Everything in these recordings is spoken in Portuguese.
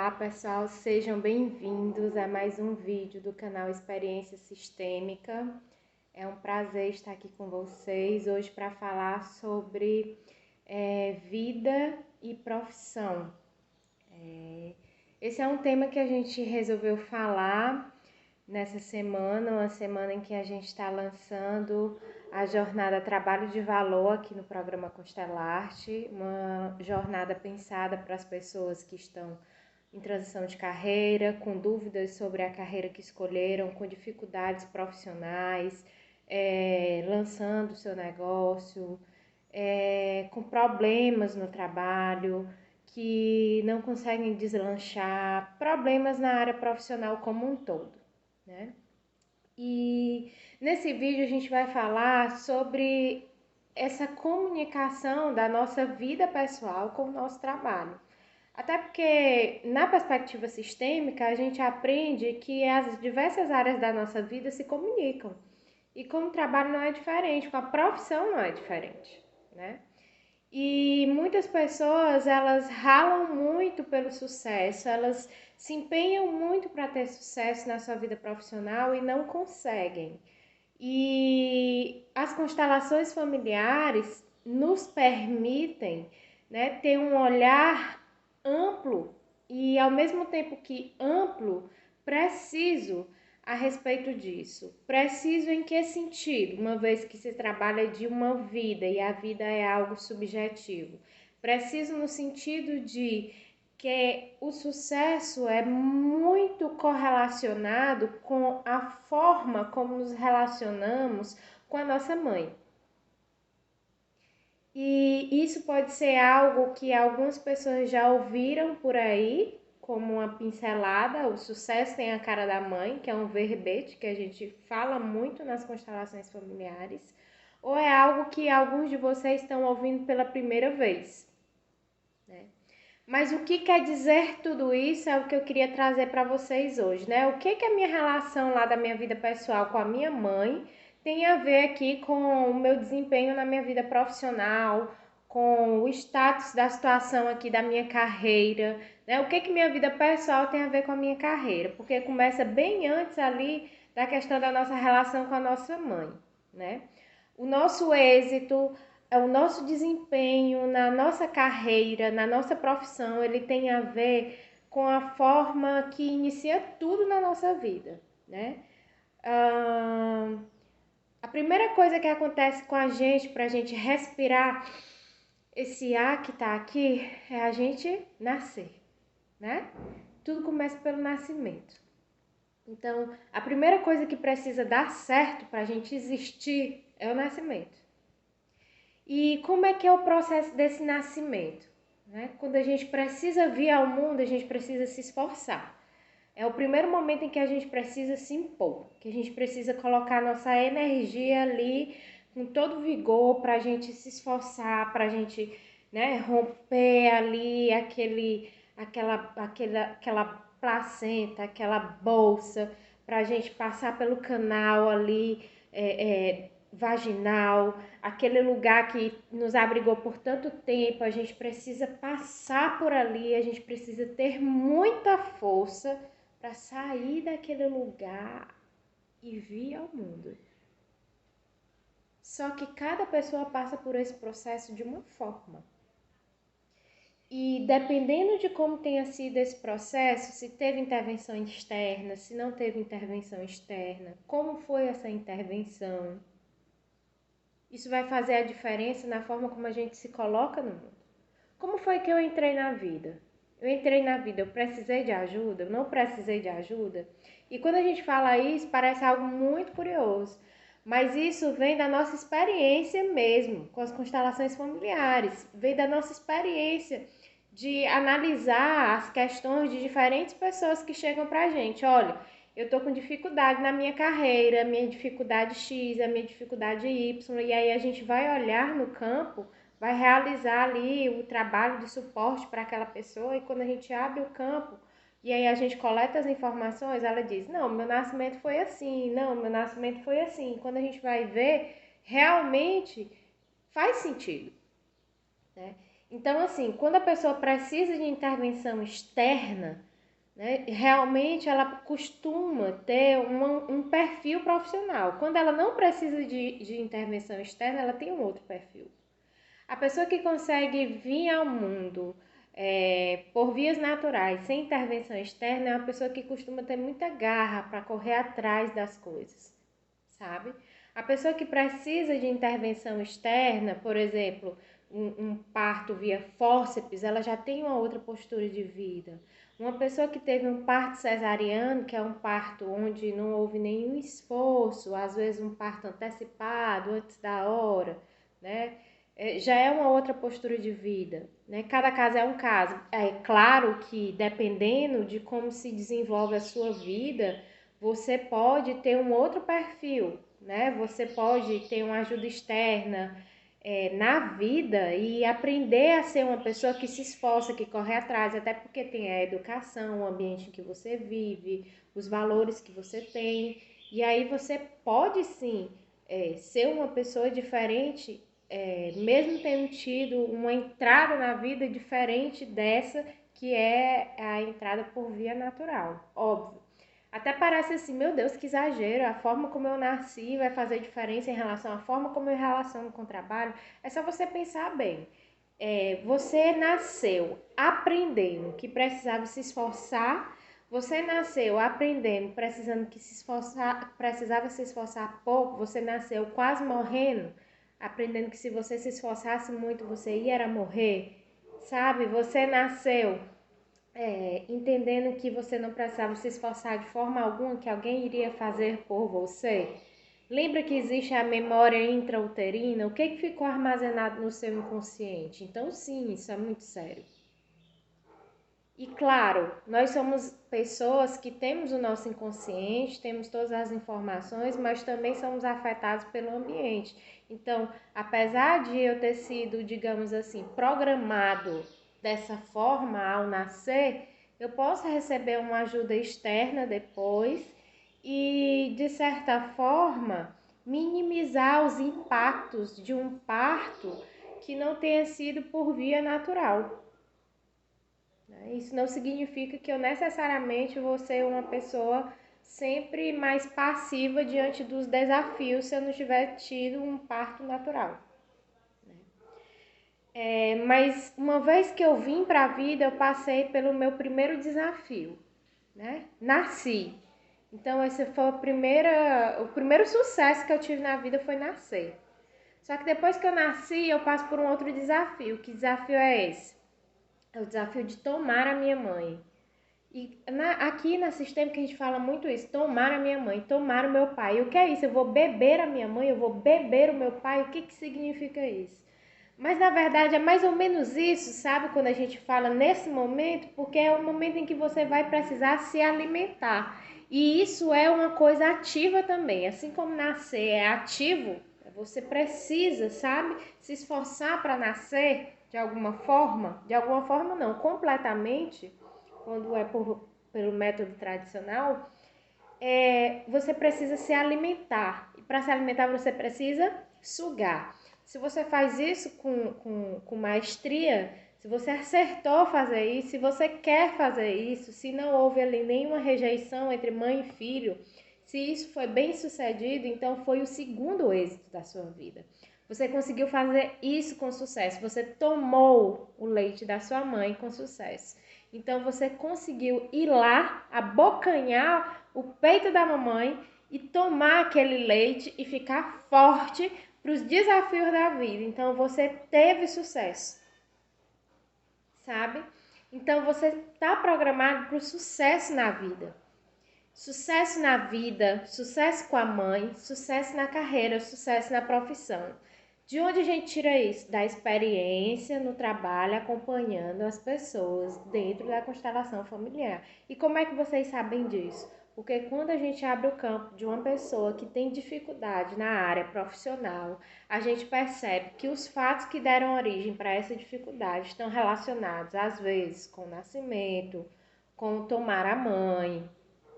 Olá pessoal, sejam bem-vindos a mais um vídeo do canal Experiência Sistêmica. É um prazer estar aqui com vocês hoje para falar sobre vida e profissão. Esse é um tema que a gente resolveu falar nessa semana, uma semana em que a gente está lançando a jornada Trabalho de Valor aqui no programa Constellarte, uma jornada pensada para as pessoas que estão em transição de carreira, com dúvidas sobre a carreira que escolheram, com dificuldades profissionais, lançando o seu negócio, com problemas no trabalho, que não conseguem deslanchar, problemas na área profissional como um todo, né? E nesse vídeo a gente vai falar sobre essa comunicação da nossa vida pessoal com o nosso trabalho. Até porque, na perspectiva sistêmica, a gente aprende que as diversas áreas da nossa vida se comunicam. E com o trabalho não é diferente, com a profissão não é diferente, né? E muitas pessoas, elas ralam muito pelo sucesso, elas se empenham muito para ter sucesso na sua vida profissional e não conseguem. E as constelações familiares nos permitem, né, ter um olhar amplo e, ao mesmo tempo que amplo, preciso a respeito disso. Preciso em que sentido? Uma vez que se trabalha de uma vida e a vida é algo subjetivo. Preciso no sentido de que o sucesso é muito correlacionado com a forma como nos relacionamos com a nossa mãe. E isso pode ser algo que algumas pessoas já ouviram por aí, como uma pincelada. O sucesso tem a cara da mãe, que é um verbete que a gente fala muito nas constelações familiares, ou é algo que alguns de vocês estão ouvindo pela primeira vez, né? Mas o que quer dizer tudo isso é o que eu queria trazer para vocês hoje, né? O que a minha relação lá da minha vida pessoal com a minha mãe tem a ver aqui com o meu desempenho na minha vida profissional, com o status da situação aqui da minha carreira, né? O que minha vida pessoal tem a ver com a minha carreira? Porque começa bem antes ali da questão da nossa relação com a nossa mãe, né? O nosso êxito, o nosso desempenho na nossa carreira, na nossa profissão, ele tem a ver com a forma que inicia tudo na nossa vida, né? A primeira coisa que acontece com a gente, pra gente respirar esse ar que tá aqui, é a gente nascer, né? Tudo começa pelo nascimento. Então, a primeira coisa que precisa dar certo pra gente existir é o nascimento. E como é que é o processo desse nascimento? Né? Quando a gente precisa vir ao mundo, a gente precisa se esforçar. É o primeiro momento em que a gente precisa se impor, que a gente precisa colocar nossa energia ali com todo vigor para a gente se esforçar, para a gente, né, romper ali aquela placenta, aquela bolsa, para a gente passar pelo canal ali vaginal, aquele lugar que nos abrigou por tanto tempo. A gente precisa passar por ali, a gente precisa ter muita força para sair daquele lugar e vir ao mundo. Só que cada pessoa passa por esse processo de uma forma. E dependendo de como tenha sido esse processo, se teve intervenção externa, se não teve intervenção externa, como foi essa intervenção, isso vai fazer a diferença na forma como a gente se coloca no mundo. Como foi que eu entrei na vida? Eu entrei na vida, eu precisei de ajuda? Eu não precisei de ajuda? E quando a gente fala isso, parece algo muito curioso. Mas isso vem da nossa experiência mesmo, com as constelações familiares. Vem da nossa experiência de analisar as questões de diferentes pessoas que chegam pra gente. Olha, eu tô com dificuldade na minha carreira, minha dificuldade X, a minha dificuldade Y. E aí a gente vai olhar no campo, vai realizar ali o trabalho de suporte para aquela pessoa, e quando a gente abre o campo e aí a gente coleta as informações, ela diz, não, meu nascimento foi assim, não, meu nascimento foi assim. E quando a gente vai ver, realmente faz sentido, né? Então, assim, quando a pessoa precisa de intervenção externa, né? Realmente ela costuma ter um perfil profissional. Quando ela não precisa de intervenção externa, ela tem um outro perfil. A pessoa que consegue vir ao mundo por vias naturais, sem intervenção externa, é uma pessoa que costuma ter muita garra para correr atrás das coisas, sabe? A pessoa que precisa de intervenção externa, por exemplo, um parto via fórceps, ela já tem uma outra postura de vida. Uma pessoa que teve um parto cesariano, que é um parto onde não houve nenhum esforço, às vezes um parto antecipado, antes da hora, né? Já é uma outra postura de vida, né? Cada caso é um caso. É claro que dependendo de como se desenvolve a sua vida, você pode ter um outro perfil, né? Você pode ter uma ajuda externa na vida e aprender a ser uma pessoa que se esforça, que corre atrás, até porque tem a educação, o ambiente em que você vive, os valores que você tem. E aí você pode sim ser uma pessoa diferente, mesmo tendo tido uma entrada na vida diferente dessa que é a entrada por via natural, óbvio. Até parece assim, meu Deus, que exagero, a forma como eu nasci vai fazer diferença em relação à forma como eu relaciono com o trabalho. É só você pensar bem. Você nasceu aprendendo que precisava se esforçar, você nasceu aprendendo precisando que se esforçar, precisava se esforçar pouco, você nasceu quase morrendo, aprendendo que se você se esforçasse muito você ia morrer, sabe? Você nasceu entendendo que você não precisava se esforçar de forma alguma, que alguém iria fazer por você. Lembra que existe a memória intrauterina? O que ficou armazenado no seu inconsciente? Então, sim, isso é muito sério. E claro, nós somos pessoas que temos o nosso inconsciente, temos todas as informações, mas também somos afetados pelo ambiente. Então, apesar de eu ter sido, digamos assim, programado dessa forma ao nascer, eu posso receber uma ajuda externa depois e, de certa forma, minimizar os impactos de um parto que não tenha sido por via natural. Isso não significa que eu necessariamente vou ser uma pessoa sempre mais passiva diante dos desafios se eu não tiver tido um parto natural. Mas uma vez que eu vim para a vida, eu passei pelo meu primeiro desafio, né? Nasci. Então esse foi o primeiro sucesso que eu tive na vida foi nascer. Só que depois que eu nasci, eu passo por um outro desafio. Que desafio é esse? É o desafio de tomar a minha mãe. E aqui na Sistêmica a gente fala muito isso, tomar a minha mãe, tomar o meu pai. E o que é isso? Eu vou beber a minha mãe, eu vou beber o meu pai, o que significa isso? Mas na verdade é mais ou menos isso, sabe? Quando a gente fala nesse momento, porque é o momento em que você vai precisar se alimentar. E isso é uma coisa ativa também, assim como nascer é ativo, você precisa, sabe? Se esforçar para nascer de alguma forma não, completamente, quando é pelo método tradicional, você precisa se alimentar. E para se alimentar, você precisa sugar. Se você faz isso com maestria, se você acertou fazer isso, se você quer fazer isso, se não houve ali nenhuma rejeição entre mãe e filho, se isso foi bem sucedido, então foi o segundo êxito da sua vida. Você conseguiu fazer isso com sucesso. Você tomou o leite da sua mãe com sucesso. Então você conseguiu ir lá, abocanhar o peito da mamãe e tomar aquele leite e ficar forte para os desafios da vida. Então você teve sucesso, sabe? Então você está programado para o sucesso na vida. Sucesso na vida, sucesso com a mãe, sucesso na carreira, sucesso na profissão. De onde a gente tira isso? Da experiência no trabalho, acompanhando as pessoas dentro da constelação familiar. E como é que vocês sabem disso? Porque quando a gente abre o campo de uma pessoa que tem dificuldade na área profissional, a gente percebe que os fatos que deram origem para essa dificuldade estão relacionados, às vezes, com o nascimento, com o tomar a mãe,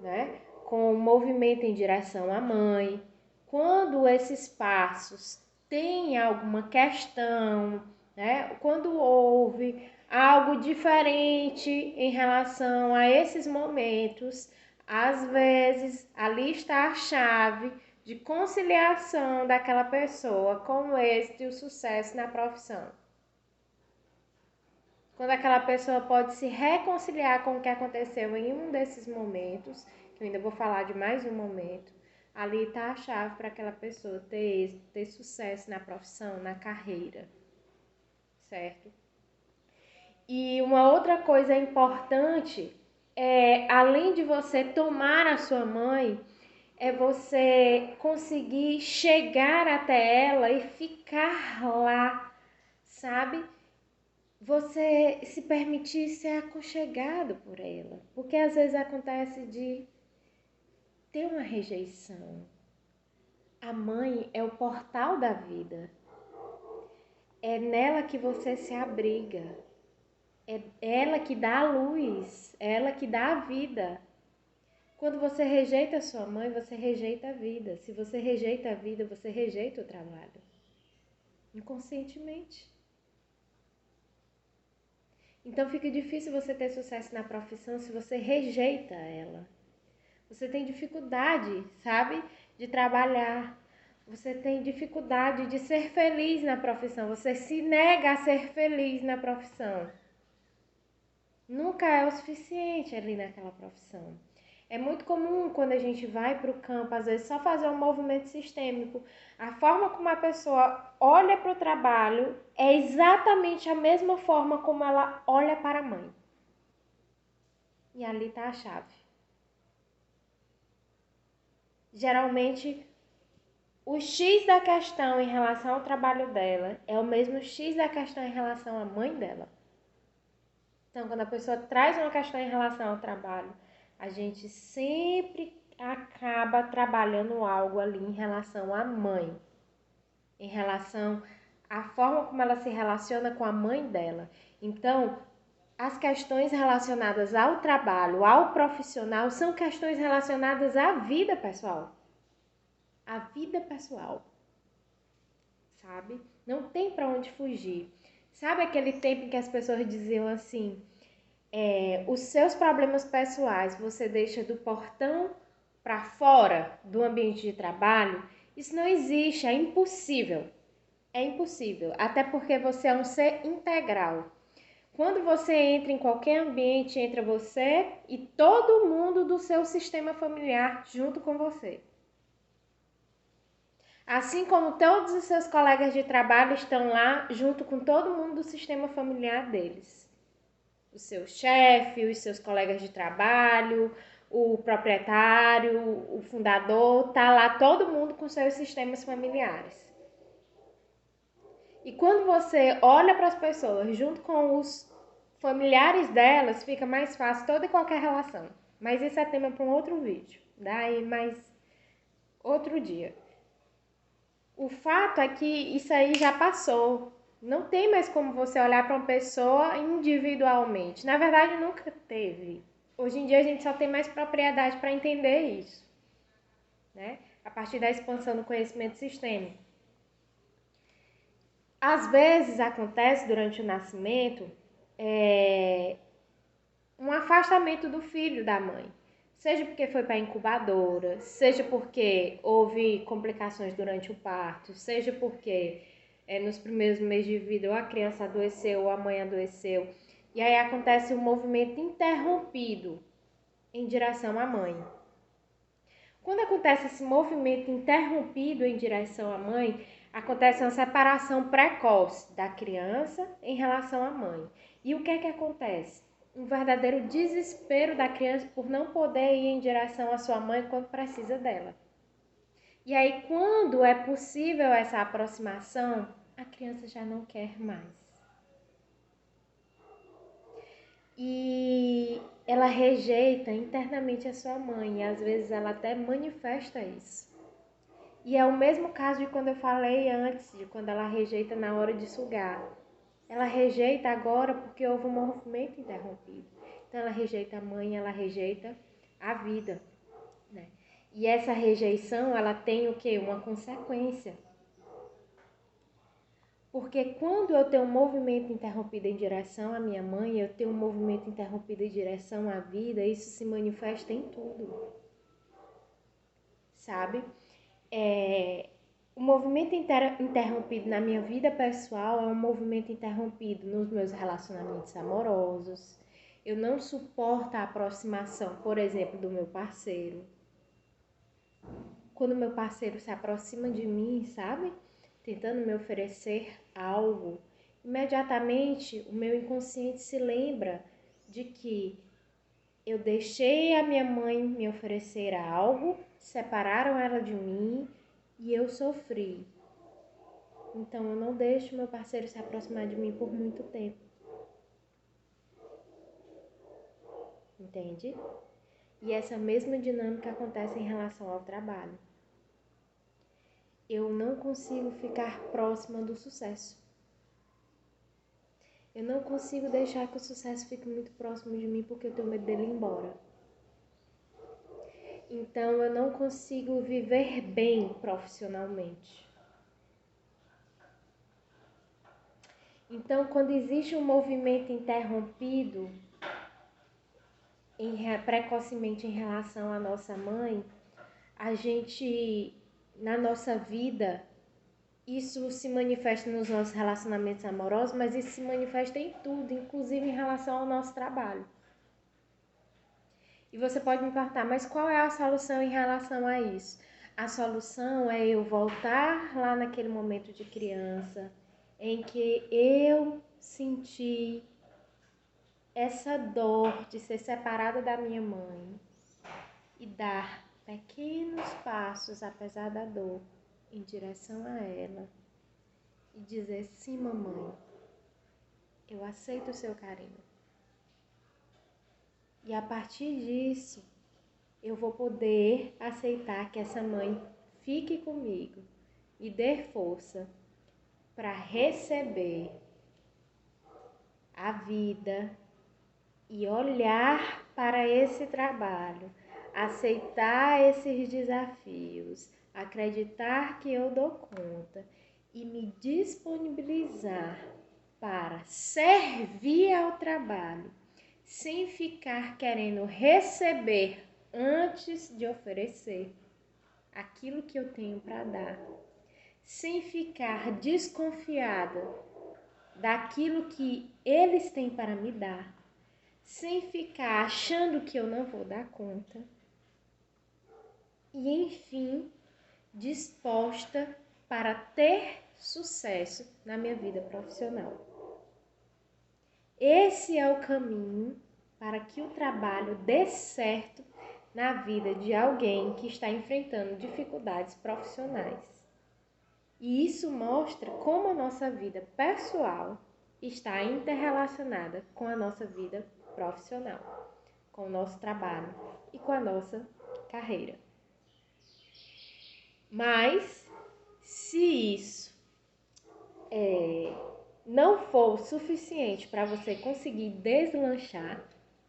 né? Com o movimento em direção à mãe. Quando esses passos têm alguma questão, né? Quando houve algo diferente em relação a esses momentos, às vezes ali está a chave de conciliação daquela pessoa com o êxito e o sucesso na profissão. Quando aquela pessoa pode se reconciliar com o que aconteceu em um desses momentos, que eu ainda vou falar de mais um momento, ali está a chave para aquela pessoa ter êxito, ter sucesso na profissão, na carreira, certo? E uma outra coisa importante é, além de você tomar a sua mãe, é você conseguir chegar até ela e ficar lá, sabe? Você se permitir ser aconchegado por ela. Porque às vezes acontece de ter uma rejeição. A mãe é o portal da vida. É nela que você se abriga. É ela que dá a luz, é ela que dá a vida. Quando você rejeita a sua mãe, você rejeita a vida. Se você rejeita a vida, você rejeita o trabalho. Inconscientemente. Então fica difícil você ter sucesso na profissão se você rejeita ela. Você tem dificuldade, sabe, de trabalhar. Você tem dificuldade de ser feliz na profissão. Você se nega a ser feliz na profissão. Nunca é o suficiente ali naquela profissão. É muito comum quando a gente vai para o campo, às vezes só fazer um movimento sistêmico. A forma como a pessoa olha para o trabalho é exatamente a mesma forma como ela olha para a mãe. E ali está a chave. Geralmente, o X da questão em relação ao trabalho dela é o mesmo X da questão em relação à mãe dela. Então, quando a pessoa traz uma questão em relação ao trabalho, a gente sempre acaba trabalhando algo ali em relação à mãe, em relação à forma como ela se relaciona com a mãe dela. Então, as questões relacionadas ao trabalho, ao profissional, são questões relacionadas à vida pessoal. À vida pessoal, sabe? Não tem para onde fugir. Sabe aquele tempo em que as pessoas diziam assim... os seus problemas pessoais você deixa do portão para fora do ambiente de trabalho, isso não existe, é impossível. É impossível, até porque você é um ser integral. Quando você entra em qualquer ambiente, entra você e todo mundo do seu sistema familiar junto com você. Assim como todos os seus colegas de trabalho estão lá junto com todo mundo do sistema familiar deles. O seu chefe, os seus colegas de trabalho, o proprietário, o fundador, tá lá todo mundo com seus sistemas familiares. E quando você olha para as pessoas junto com os familiares delas, fica mais fácil toda e qualquer relação. Mas isso é tema para um outro vídeo, daí mais outro dia. O fato é que isso aí já passou. Não tem mais como você olhar para uma pessoa individualmente. Na verdade, nunca teve. Hoje em dia a gente só tem mais propriedade para entender isso, né? A partir da expansão do conhecimento sistêmico. Às vezes acontece durante o nascimento um afastamento do filho da mãe. Seja porque foi para a incubadora, seja porque houve complicações durante o parto, seja porque nos primeiros meses de vida ou a criança adoeceu ou a mãe adoeceu. E aí acontece um movimento interrompido em direção à mãe. Quando acontece esse movimento interrompido em direção à mãe, acontece uma separação precoce da criança em relação à mãe. E o que é que acontece? Um verdadeiro desespero da criança por não poder ir em direção à sua mãe quando precisa dela. E aí, quando é possível essa aproximação, a criança já não quer mais. E ela rejeita internamente a sua mãe, e às vezes ela até manifesta isso. E é o mesmo caso de quando eu falei antes, de quando ela rejeita na hora de sugar. Ela rejeita agora porque houve um movimento interrompido. Então ela rejeita a mãe, ela rejeita a vida, né? E essa rejeição, ela tem o quê? Uma consequência. Porque quando eu tenho um movimento interrompido em direção à minha mãe, eu tenho um movimento interrompido em direção à vida, isso se manifesta em tudo, sabe? O movimento interrompido na minha vida pessoal é um movimento interrompido nos meus relacionamentos amorosos. Eu não suporto a aproximação, por exemplo, do meu parceiro. Quando meu parceiro se aproxima de mim, sabe? Tentando me oferecer algo, imediatamente o meu inconsciente se lembra de que eu deixei a minha mãe me oferecer algo, separaram ela de mim e eu sofri. Então eu não deixo meu parceiro se aproximar de mim por muito tempo. Entende? E essa mesma dinâmica acontece em relação ao trabalho. Eu não consigo ficar próxima do sucesso. Eu não consigo deixar que o sucesso fique muito próximo de mim porque eu tenho medo dele ir embora. Então eu não consigo viver bem profissionalmente. Então quando existe um movimento interrompido precocemente em relação à nossa mãe, a gente, na nossa vida, isso se manifesta nos nossos relacionamentos amorosos, mas isso se manifesta em tudo, inclusive em relação ao nosso trabalho. E você pode me perguntar, mas qual é a solução em relação a isso? A solução é eu voltar lá naquele momento de criança, em que eu senti essa dor de ser separada da minha mãe e dar pequenos passos, apesar da dor, em direção a ela e dizer: sim, mamãe, eu aceito o seu carinho. E a partir disso, eu vou poder aceitar que essa mãe fique comigo e dê força para receber a vida e olhar para esse trabalho, aceitar esses desafios, acreditar que eu dou conta e me disponibilizar para servir ao trabalho, sem ficar querendo receber antes de oferecer aquilo que eu tenho para dar, sem ficar desconfiada daquilo que eles têm para me dar, sem ficar achando que eu não vou dar conta e, enfim, disposta para ter sucesso na minha vida profissional. Esse é o caminho para que o trabalho dê certo na vida de alguém que está enfrentando dificuldades profissionais. E isso mostra como a nossa vida pessoal está interrelacionada com a nossa vida profissional, com o nosso trabalho e com a nossa carreira. Mas, se isso não for o suficiente para você conseguir deslanchar,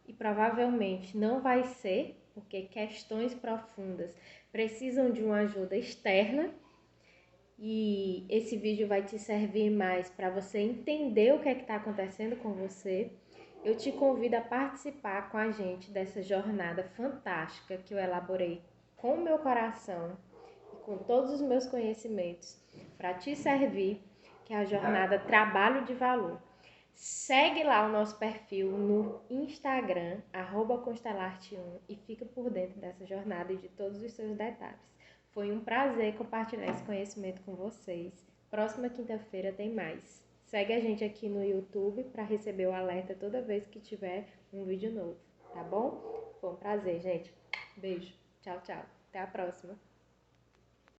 e provavelmente não vai ser, porque questões profundas precisam de uma ajuda externa, e esse vídeo vai te servir mais para você entender o que é que está acontecendo com você. Eu te convido a participar com a gente dessa jornada fantástica que eu elaborei com o meu coração e com todos os meus conhecimentos para te servir, que é a jornada Trabalho de Valor. Segue lá o nosso perfil no Instagram, @constelarte1, e fica por dentro dessa jornada e de todos os seus detalhes. Foi um prazer compartilhar esse conhecimento com vocês. Próxima quinta-feira tem mais. Segue a gente aqui no YouTube para receber o alerta toda vez que tiver um vídeo novo, tá bom? Foi um prazer, gente. Beijo. Tchau, tchau. Até a próxima.